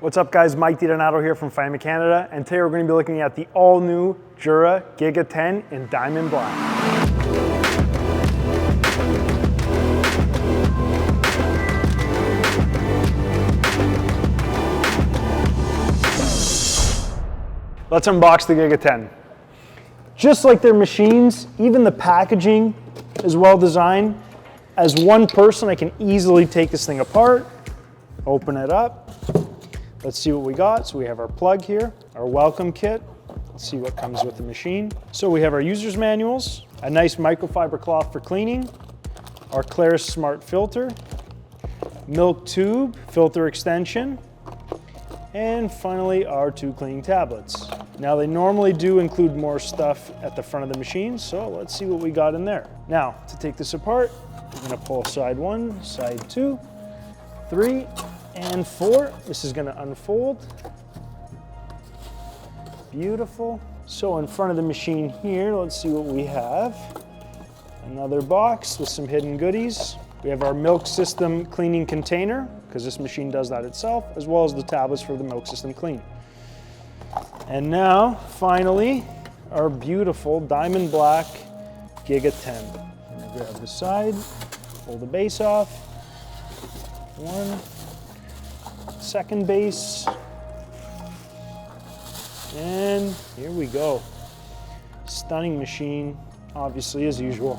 What's up guys, Mike DiDonato here from Fireman Canada, and today we're going to be looking at the all-new Jura Giga 10 in Diamond Black. Let's unbox the Giga 10. Just like their machines, even the packaging is well designed. As one person, I can easily take this thing apart, open it up. Let's see what we got. So we have our plug here, our welcome kit. Let's see what comes with the machine. So we have our user's manuals, a nice microfiber cloth for cleaning, our Claris Smart filter, milk tube, filter extension, and finally our 2 cleaning tablets. Now they normally do include more stuff at the front of the machine, so let's see what we got in there. Now to take this apart, we're gonna pull side 1, side 2, 3, and 4. This is going to unfold. Beautiful. So in front of the machine here, let's see what we have. Another box with some hidden goodies. We have our milk system cleaning container, because this machine does that itself, as well as the tablets for the milk system clean. And now, finally, our beautiful Diamond Black Giga 10. I'm going to grab the side, pull the base off. One. Second base, and here we go. Stunning machine, obviously, as usual.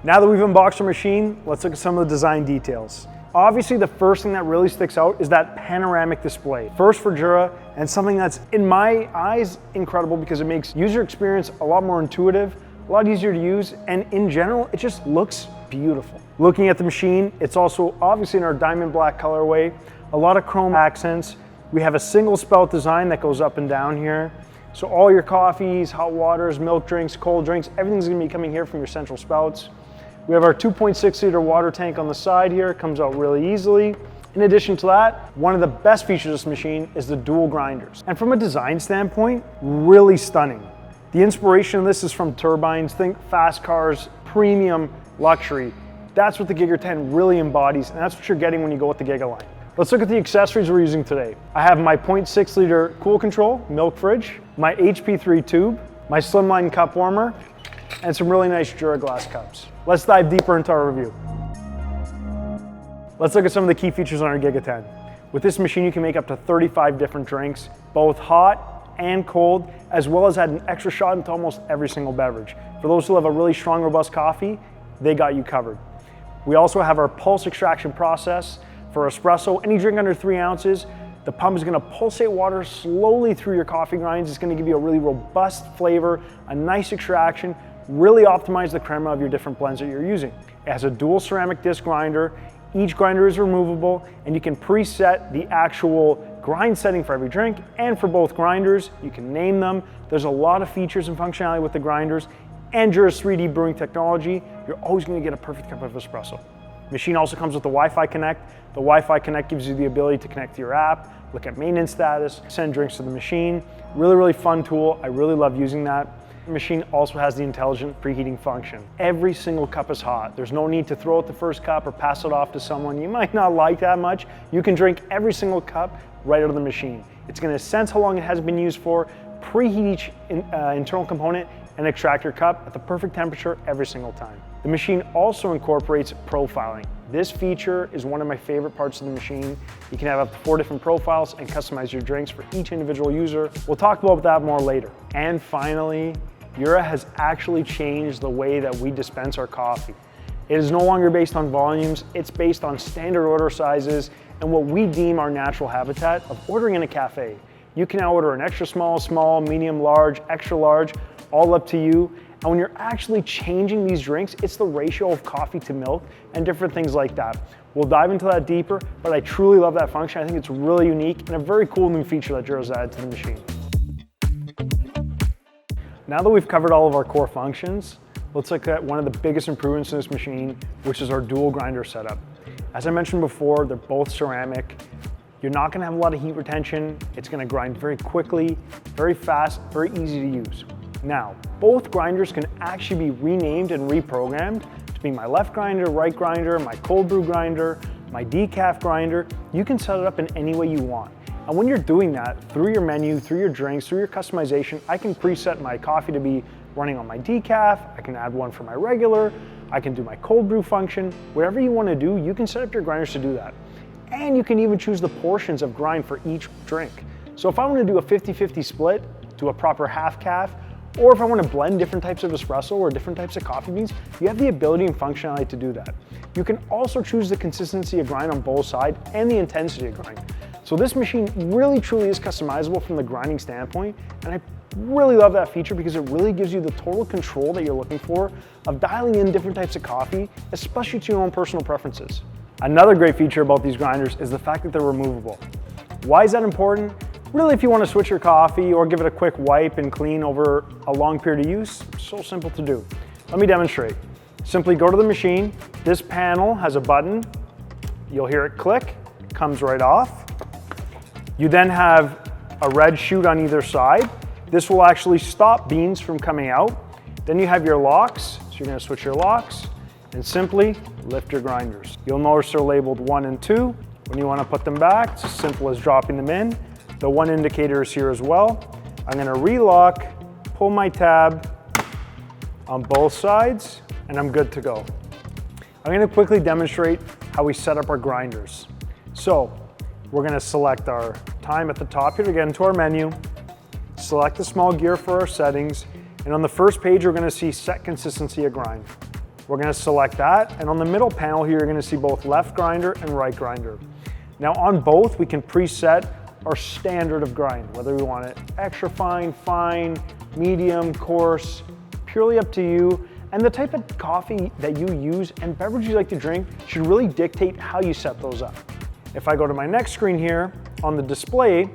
Now that we've unboxed our machine, let's look at some of the design details. Obviously, the first thing that really sticks out is that panoramic display. First for Jura, and something that's, in my eyes, incredible because it makes user experience a lot more intuitive, a lot easier to use, and in general, it just looks beautiful. Looking at the machine, it's also obviously in our Diamond Black colorway, a lot of chrome accents. We have a single spout design that goes up and down here. So all your coffees, hot waters, milk drinks, cold drinks, everything's gonna be coming here from your central spouts. We have our 2.6 liter water tank on the side here, it comes out really easily. In addition to that, one of the best features of this machine is the dual grinders. And from a design standpoint, really stunning. The inspiration of this is from turbines, think fast cars, premium luxury. That's what the Giga 10 really embodies, and that's what you're getting when you go with the Giga line. Let's look at the accessories we're using today. I have my 0.6 liter cool control milk fridge, my HP3 tube, my slimline cup warmer, and some really nice Jura glass cups. Let's dive deeper into our review. Let's look at some of the key features on our Giga 10. With this machine, you can make up to 35 different drinks, both hot and cold, as well as add an extra shot into almost every single beverage. For those who love a really strong, robust coffee, they got you covered. We also have our pulse extraction process for espresso. Any drink under 3 ounces, the pump is gonna pulsate water slowly through your coffee grinds. It's gonna give you a really robust flavor, a nice extraction, really optimize the crema of your different blends that you're using. It has a dual ceramic disc grinder. Each grinder is removable, and you can preset the actual grind setting for every drink, and for both grinders, you can name them. There's a lot of features and functionality with the grinders, and Jura's 3D brewing technology, you're always going to get a perfect cup of espresso. Machine also comes with the Wi-Fi Connect. The Wi-Fi Connect gives you the ability to connect to your app, look at maintenance status, send drinks to the machine. Really, really fun tool. I really love using that. The machine also has the intelligent preheating function. Every single cup is hot. There's no need to throw out the first cup or pass it off to someone you might not like that much. You can drink every single cup right out of the machine. It's going to sense how long it has been used for, preheat each internal component, and extract your cup at the perfect temperature every single time. The machine also incorporates profiling. This feature is one of my favorite parts of the machine. You can have up to 4 different profiles and customize your drinks for each individual user. We'll talk about that more later. And finally, Jura has actually changed the way that we dispense our coffee. It is no longer based on volumes, it's based on standard order sizes and what we deem our natural habitat of ordering in a cafe. You can now order an extra small, small, medium, large, extra large, all up to you. And when you're actually changing these drinks, it's the ratio of coffee to milk and different things like that. We'll dive into that deeper, but I truly love that function. I think it's really unique and a very cool new feature that Jura's added to the machine. Now that we've covered all of our core functions, let's look at one of the biggest improvements in this machine, which is our dual grinder setup. As I mentioned before, they're both ceramic. You're not gonna have a lot of heat retention. It's gonna grind very quickly, very fast, very easy to use. Now, both grinders can actually be renamed and reprogrammed to be my left grinder, right grinder, my cold brew grinder, my decaf grinder. You can set it up in any way you want. And when you're doing that, through your menu, through your drinks, through your customization, I can preset my coffee to be running on my decaf, I can add one for my regular, I can do my cold brew function. Whatever you want to do, you can set up your grinders to do that. And you can even choose the portions of grind for each drink. So if I want to do a 50-50 split, do a proper half calf, or if I want to blend different types of espresso or different types of coffee beans, you have the ability and functionality to do that. You can also choose the consistency of grind on both sides and the intensity of grind. So this machine really truly is customizable from the grinding standpoint, and I really love that feature because it really gives you the total control that you're looking for of dialing in different types of coffee, especially to your own personal preferences. Another great feature about these grinders is the fact that they're removable. Why is that important? Really, if you want to switch your coffee or give it a quick wipe and clean over a long period of use, so simple to do. Let me demonstrate. Simply go to the machine. This panel has a button. You'll hear it click, it comes right off. You then have a red chute on either side. This will actually stop beans from coming out. Then you have your locks, so you're going to switch your locks and simply lift your grinders. You'll notice they're labeled 1 and 2. When you want to put them back, it's as simple as dropping them in. The 1 indicator is here as well. I'm going to relock, pull my tab on both sides, and I'm good to go. I'm going to quickly demonstrate how we set up our grinders. So we're going to select our time at the top here to get into our menu, select the small gear for our settings, and on the first page, we're going to see set consistency of grind. We're going to select that, and on the middle panel here, you're going to see both left grinder and right grinder. Now on both, we can preset our standard of grind, whether we want it extra fine, fine, medium, coarse, purely up to you. And the type of coffee that you use and beverage you like to drink should really dictate how you set those up. If I go to my next screen here, on the display,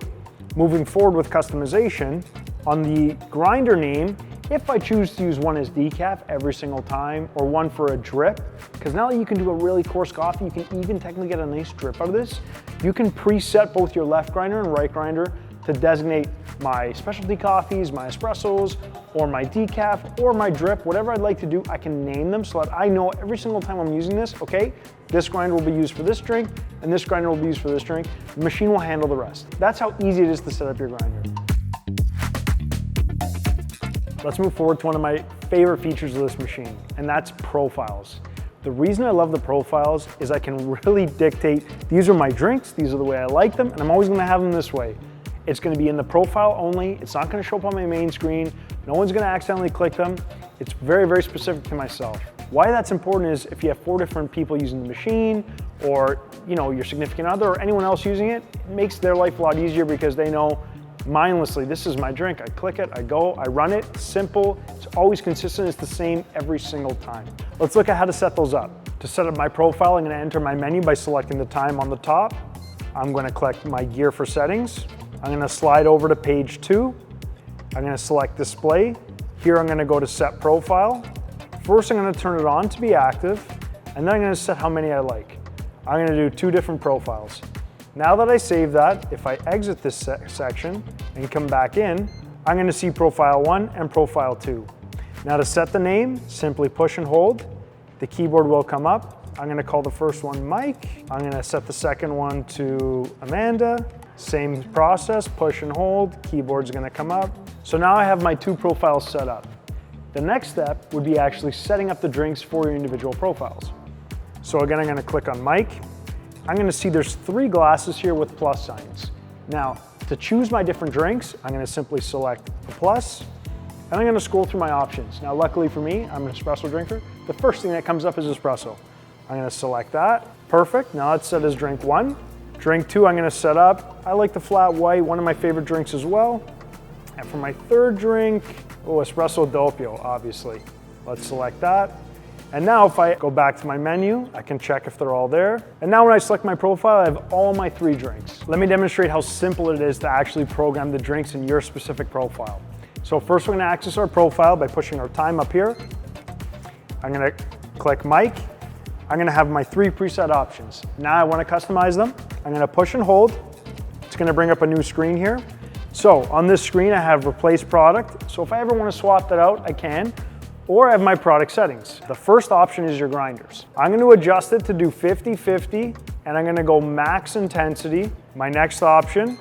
moving forward with customization, on the grinder name, if I choose to use one as decaf every single time or one for a drip, because now that you can do a really coarse coffee, you can even technically get a nice drip out of this. You can preset both your left grinder and right grinder to designate my specialty coffees, my espressos, or my decaf, or my drip, whatever I'd like to do, I can name them so that I know every single time I'm using this, okay, this grinder will be used for this drink, and this grinder will be used for this drink. The machine will handle the rest. That's how easy it is to set up your grinder. Let's move forward to one of my favorite features of this machine, and that's profiles. The reason I love the profiles is I can really dictate, these are my drinks, these are the way I like them, and I'm always gonna have them this way. It's gonna be in the profile only, it's not gonna show up on my main screen, no one's gonna accidentally click them. It's very, very specific to myself. Why that's important is if you have 4 different people using the machine, or your significant other or anyone else using it, it makes their life a lot easier because they know mindlessly, this is my drink, I click it, I go, I run it, simple, it's always consistent, it's the same every single time. Let's look at how to set those up. To set up my profile, I'm going to enter my menu by selecting the time on the top. I'm going to click my gear for settings. I'm going to slide over to page 2. I'm going to select display. Here I'm going to go to set profile. First I'm going to turn it on to be active, and then I'm going to set how many I like. I'm going to do 2 different profiles. Now that I save that, if I exit this section and come back in, I'm going to see profile 1 and profile 2. Now to set the name, simply push and hold. The keyboard will come up. I'm going to call the first one Mike. I'm going to set the second one to Amanda. Same process, push and hold, keyboard's going to come up. So now I have my 2 profiles set up. The next step would be actually setting up the drinks for your individual profiles. So again, I'm going to click on Mike. I'm going to see there's 3 glasses here with plus signs. Now, to choose my different drinks, I'm going to simply select the plus, and I'm going to scroll through my options. Now, luckily for me, I'm an espresso drinker. The first thing that comes up is espresso. I'm going to select that. Perfect. Now let's set as drink 1. Drink 2, I'm going to set up. I like the flat white, one of my favorite drinks as well. And for my 3rd drink, espresso doppio, obviously. Let's select that. And now if I go back to my menu, I can check if they're all there. And now when I select my profile, I have all my 3 drinks. Let me demonstrate how simple it is to actually program the drinks in your specific profile. So first we're gonna access our profile by pushing our time up here. I'm gonna click Mike. I'm gonna have my 3 preset options. Now I wanna customize them. I'm gonna push and hold. It's gonna bring up a new screen here. So on this screen, I have replace product. So if I ever wanna swap that out, I can. Or I have my product settings. The first option is your grinders. I'm going to adjust it to do 50-50 and I'm gonna go max intensity. My next option,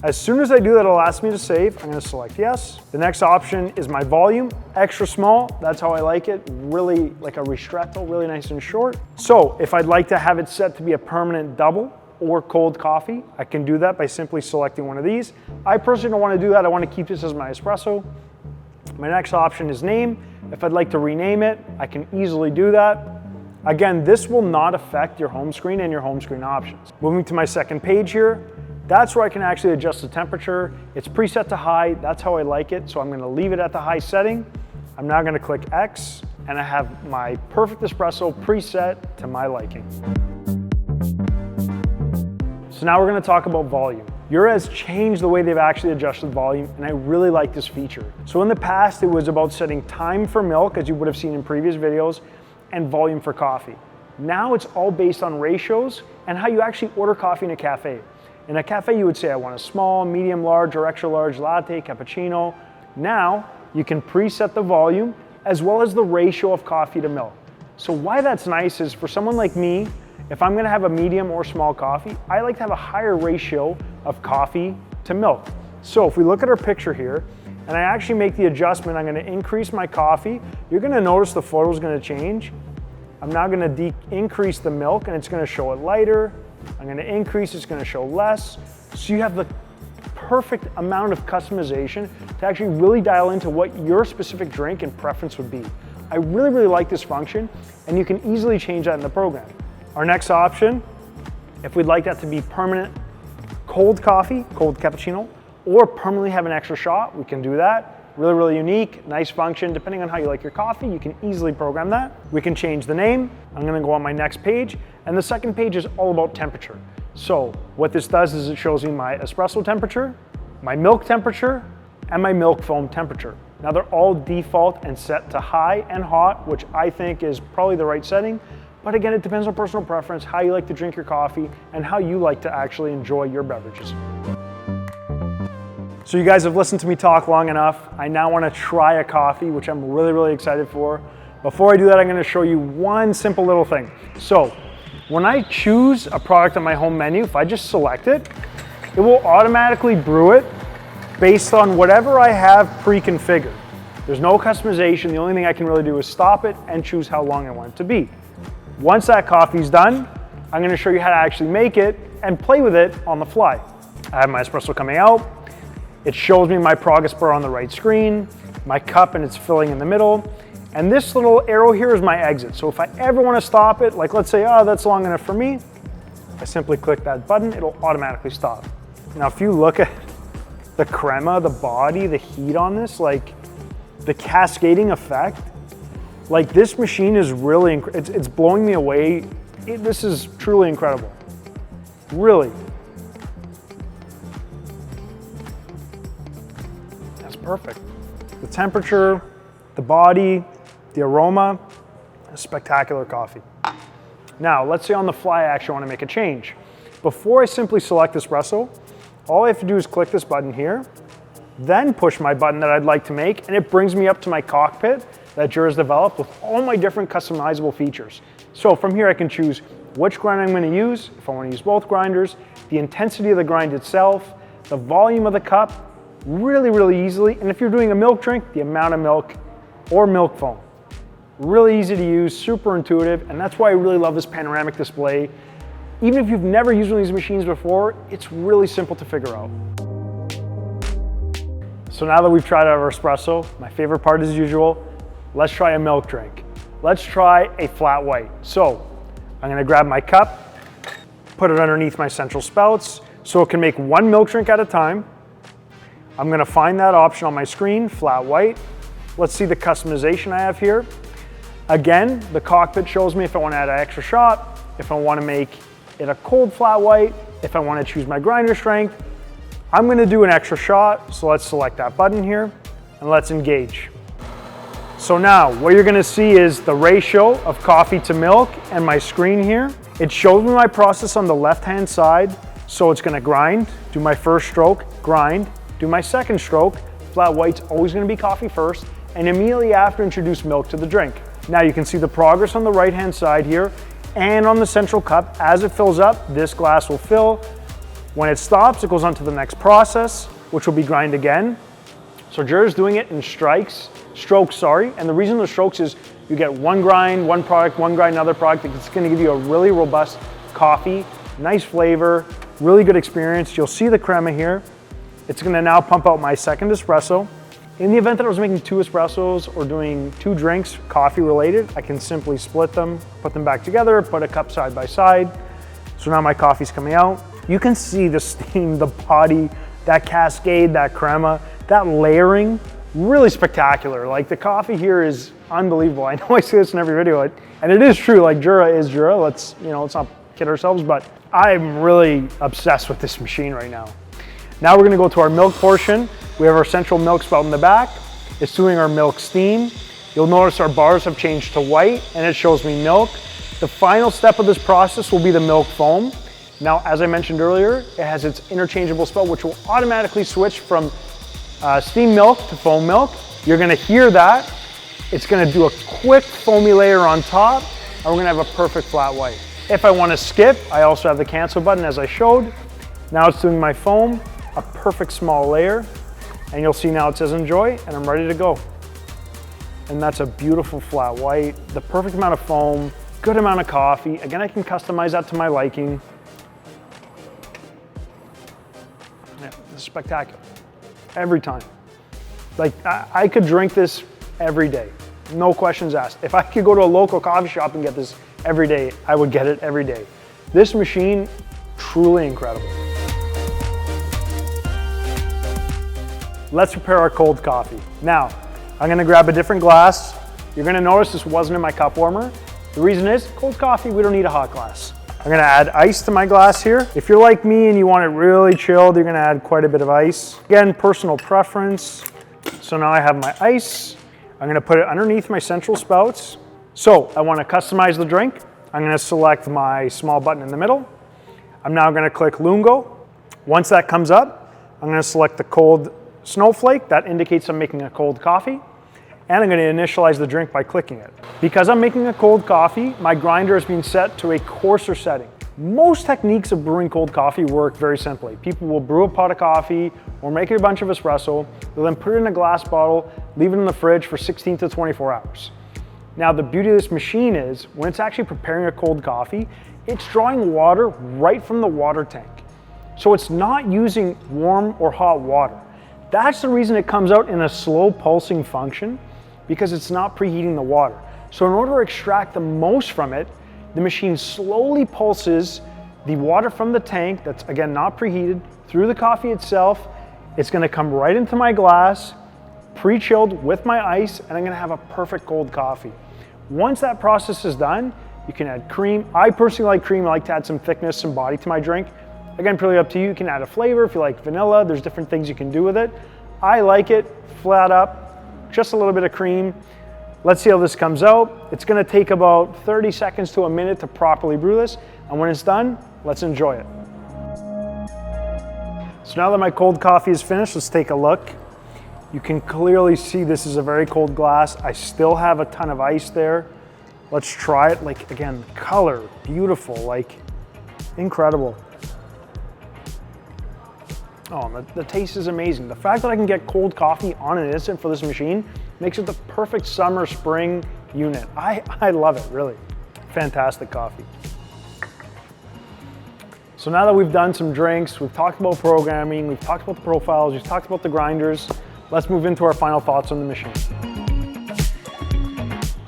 as soon as I do that, it'll ask me to save. I'm gonna select yes. The next option is my volume, extra small. That's how I like it, really like a ristretto, really nice and short. So if I'd like to have it set to be a permanent double or cold coffee, I can do that by simply selecting one of these. I personally don't wanna do that. I wanna keep this as my espresso. My next option is name. If I'd like to rename it, I can easily do that. Again, this will not affect your home screen and your home screen options. Moving to my second page here, that's where I can actually adjust the temperature. It's preset to high, that's how I like it, so I'm gonna leave it at the high setting. I'm now gonna click X, and I have my perfect espresso preset to my liking. So now we're gonna talk about volume. Jura has changed the way they've actually adjusted volume, and I really like this feature. So in the past, it was about setting time for milk, as you would have seen in previous videos, and volume for coffee. Now it's all based on ratios and how you actually order coffee in a cafe. In a cafe, you would say, I want a small, medium, large, or extra large latte, cappuccino. Now you can preset the volume as well as the ratio of coffee to milk. So why that's nice is for someone like me, if I'm gonna have a medium or small coffee, I like to have a higher ratio of coffee to milk. So if we look at our picture here, and I actually make the adjustment, I'm gonna increase my coffee, you're gonna notice the photo is gonna change. I'm now gonna increase the milk and it's gonna show it lighter. I'm gonna increase, it's gonna show less. So you have the perfect amount of customization to actually really dial into what your specific drink and preference would be. I really, really like this function, and you can easily change that in the program. Our next option, if we'd like that to be permanent cold coffee, cold cappuccino, or permanently have an extra shot, we can do that. Really, really unique, nice function. Depending on how you like your coffee, you can easily program that. We can change the name. I'm gonna go on my next page, and the second page is all about temperature. So what this does is it shows me my espresso temperature, my milk temperature, and my milk foam temperature. Now they're all default and set to high and hot, which I think is probably the right setting. But again, it depends on personal preference, how you like to drink your coffee, and how you like to actually enjoy your beverages. So you guys have listened to me talk long enough. I now want to try a coffee, which I'm really, really excited for. Before I do that, I'm going to show you one simple little thing. So when I choose a product on my home menu, if I just select it, it will automatically brew it based on whatever I have pre-configured. There's no customization. The only thing I can really do is stop it and choose how long I want it to be. Once that coffee's done, I'm going to show you how to actually make it and play with it on the fly. I have my espresso coming out. It shows me my progress bar on the right screen, my cup and it's filling in the middle. And this little arrow here is my exit. So if I ever want to stop it, like let's say, oh, that's long enough for me, I simply click that button, it'll automatically stop. Now, if you look at the crema, the body, the heat on this, like the cascading effect, like this machine is really, it's blowing me away. This is truly incredible, really. That's perfect. The temperature, the body, the aroma, a spectacular coffee. Now, let's say on the fly I actually want to make a change. Before I simply select espresso, all I have to do is click this button here, then push my button that I'd like to make, and it brings me up to my cockpit that Jura's developed with all my different customizable features. So from here I can choose which grinder I'm going to use, if I want to use both grinders, the intensity of the grind itself, the volume of the cup, really, really easily. And if you're doing a milk drink, the amount of milk or milk foam. Really easy to use, super intuitive, and that's why I really love this panoramic display. Even if you've never used one of these machines before, it's really simple to figure out. So now that we've tried our espresso, my favorite part as usual, let's try a milk drink. Let's try a flat white. So I'm gonna grab my cup, put it underneath my central spouts so it can make one milk drink at a time. I'm gonna find that option on my screen, flat white. Let's see the customization I have here. Again, the cockpit shows me if I want to add an extra shot, if I want to make it a cold flat white, if I want to choose my grinder strength. I'm going to do an extra shot, so let's select that button here and let's engage. So now what you're going to see is the ratio of coffee to milk and my screen here. It shows me my process on the left-hand side, so it's going to grind, do my first stroke, grind, do my second stroke. Flat white's always going to be coffee first, and immediately after introduce milk to the drink. Now you can see the progress on the right-hand side here. and on the central cup. As it fills up, this glass will fill. When it stops, it goes on to the next process, which will be grind again. So Jura's doing it in strokes, and the reason the strokes is you get one grind, one product, one grind, another product. It's gonna give you a really robust coffee, nice flavor, really good experience. You'll see the crema here. It's gonna now pump out my second espresso. In the event that I was making 2 espressos or doing 2 drinks, coffee related, I can simply split them, put them back together, put a cup side by side. So now my coffee's coming out. You can see the steam, the body, that cascade, that crema, that layering, really spectacular. Like the coffee here is unbelievable. I know I say this in every video, and it is true, like Jura is Jura. Let's not kid ourselves, but I'm really obsessed with this machine right now. Now we're gonna go to our milk portion. We have our central milk spout in the back. It's doing our milk steam. You'll notice our bars have changed to white and it shows me milk. The final step of this process will be the milk foam. Now, as I mentioned earlier, it has its interchangeable spout, which will automatically switch from steam milk to foam milk. You're gonna hear that. It's gonna do a quick foamy layer on top, and we're gonna have a perfect flat white. If I wanna skip, I also have the cancel button as I showed. Now it's doing my foam, a perfect small layer. And you'll see now it says enjoy, and I'm ready to go. And that's a beautiful flat white, the perfect amount of foam, good amount of coffee. Again, I can customize that to my liking. Yeah, this is spectacular. Every time. Like, I could drink this every day, no questions asked. If I could go to a local coffee shop and get this every day, I would get it every day. This machine, truly incredible. Let's prepare our cold coffee. Now, I'm gonna grab a different glass. You're gonna notice this wasn't in my cup warmer. The reason is, cold coffee, we don't need a hot glass. I'm gonna add ice to my glass here. If you're like me and you want it really chilled, you're gonna add quite a bit of ice. Again, personal preference. So now I have my ice. I'm gonna put it underneath my central spouts. So I wanna customize the drink. I'm gonna select my small button in the middle. I'm now gonna click Lungo. Once that comes up, I'm gonna select the cold snowflake. That indicates I'm making a cold coffee. And I'm gonna initialize the drink by clicking it. Because I'm making a cold coffee, my grinder has been set to a coarser setting. Most techniques of brewing cold coffee work very simply. People will brew a pot of coffee or make a bunch of espresso. They'll then put it in a glass bottle, leave it in the fridge for 16 to 24 hours. Now, the beauty of this machine is when it's actually preparing a cold coffee, it's drawing water right from the water tank. So it's not using warm or hot water. That's the reason it comes out in a slow pulsing function, because it's not preheating the water. So in order to extract the most from it, the machine slowly pulses the water from the tank, that's again not preheated, through the coffee itself. It's gonna come right into my glass, pre-chilled with my ice, and I'm gonna have a perfect cold coffee. Once that process is done, you can add cream. I personally like cream. I like to add some thickness, some body to my drink. Again, purely up to you. You can add a flavor if you like vanilla. There's different things you can do with it. I like it flat up, just a little bit of cream. Let's see how this comes out. It's gonna take about 30 seconds to a minute to properly brew this. And when it's done, let's enjoy it. So now that my cold coffee is finished, let's take a look. You can clearly see this is a very cold glass. I still have a ton of ice there. Let's try it. Like, again, the color, beautiful, like incredible. Oh, the taste is amazing. The fact that I can get cold coffee on an instant for this machine makes it the perfect summer, spring unit. I love it, really. Fantastic coffee. So now that we've done some drinks, we've talked about programming, we've talked about the profiles, we've talked about the grinders, let's move into our final thoughts on the machine.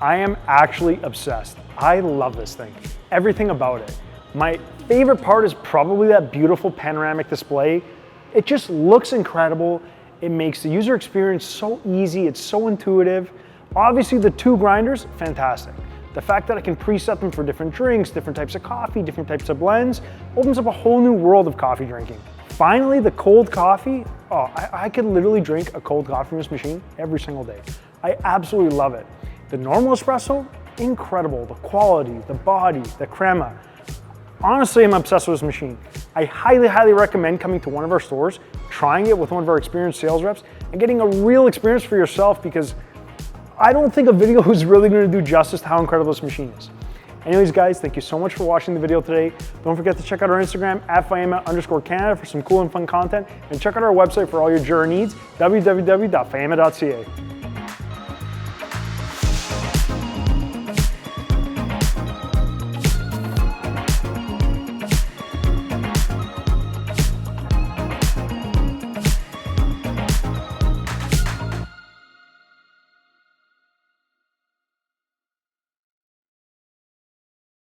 I am actually obsessed. I love this thing, everything about it. My favorite part is probably that beautiful panoramic display. It just looks incredible. It makes the user experience so easy, it's so intuitive. Obviously the 2 grinders, fantastic. The fact that I can preset them for different drinks, different types of coffee, different types of blends, opens up a whole new world of coffee drinking. Finally, the cold coffee, I could literally drink a cold coffee from this machine every single day. I absolutely love it. The normal espresso, incredible. The quality, the body, the crema. Honestly, I'm obsessed with this machine. I highly, highly recommend coming to one of our stores, trying it with one of our experienced sales reps, and getting a real experience for yourself, because I don't think a video is really going to do justice to how incredible this machine is. Anyways, guys, thank you so much for watching the video today. Don't forget to check out our Instagram at @Faema_Canada for some cool and fun content, and check out our website for all your Jura needs, www.faema.ca.